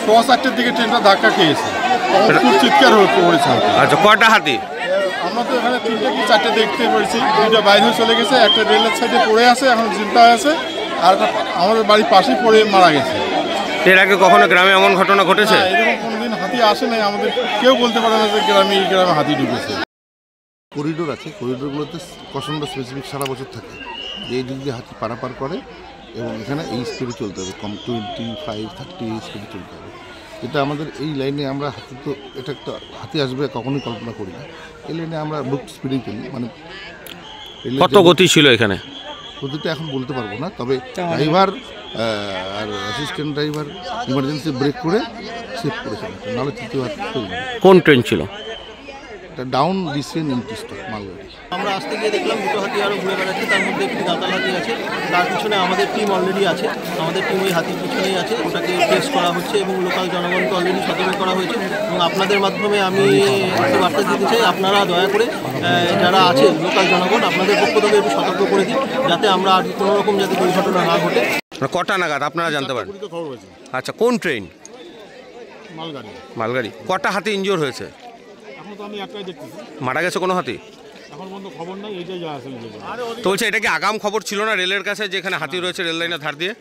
4:15 দিকে ট্রেনটা ধাক্কা খেয়েছে, খুব চিৎকার করেছে। আচ্ছা, কয়টা হাতি? আমরা তো এখানে 3টে কি 4টে দেখতে পেরেছি, 2টা বাইরে চলে গেছে, একটা রেলের সাইডে পড়ে আছে, এখন চিন্তা আছে, আর আমাদের বাড়ির পাশেই পড়ে মারা গেছে। এর আগে কখনো গ্রামে এমন ঘটনা ঘটেছে? এরকম কোনোদিন হাতি আসে নাই, আমাদের কেউ বলতে পারে না যে এই গ্রামে হাতি ঢুকেছে। করিডোর আছে, করিডোরগুলোতে প্রচণ্ড স্পেসিফিক সারা বছর থাকে যে এই দিক দিয়ে হাতি পারাপার করে, এবং এখানে এই স্পিডে চলতে হবে, কম 25-30 স্পিডে চলতে হবে। এটা আমাদের এই লাইনে আমরা হাতি, তো এটা একটা হাতি আসবে কখনোই কল্পনা করি না। এই লাইনে আমরা বুক স্পিডেই চলি, মানে কত গতি ছিল এখানে? গতিটা এখন বলতে পারবো না, তবে ড্রাইভার আর অ্যাসিস্ট্যান্ট ড্রাইভার ইমার্জেন্সি ব্রেক করে সেভ করেছেন, নাহলে তৃতীয় হাতি চলবে। কোন ট্রেন ছিল? এটা ডাউন ডিসিএন এমটি স্টক মালগাড়ি। আমরা আসতে গিয়ে দেখলাম দুটো হাতি আরও ঘুরে বেড়াচ্ছে, তার মধ্যে একটি দাঁতাল হাতি আছে, তার পিছনে আমাদের টিম অলরেডি আছে, আমাদের টিম ওই হাতির পিছনেই আছে, ওটাকে টেস্ট করা হচ্ছে এবং লোকাল জনগণকে অলরেডি সতর্ক করা হয়েছে। এবং আপনাদের মাধ্যমে আমি একটা বার্তা দিতে চাই, আপনারা দয়া করে যারা আছে লোকাল জনগণ, আপনাদের পক্ষ থেকে একটু সতর্ক করে দিন, যাতে আমরা আর কোনো রকম যাতে দুর্ঘটনা না ঘটে। কটা নাগাদ আপনারা জানতে পারেন? খবর হয়েছে আচ্ছা, কোন ট্রেন? মালগাড়ি। মালগাড়ি। কটা হাতি ইনজিওর হয়েছে? এখন তো আমি একটাই দেখতেছি, মারা গেছে কোনো হাতি? এখন পর্যন্ত খবর নাই, এইটাই যা আছে। তো বলছে এটা কি আগাম খবর ছিল না রেলের কাছে যেখানে হাতি রয়েছে রেল লাইনের ধার দিয়ে?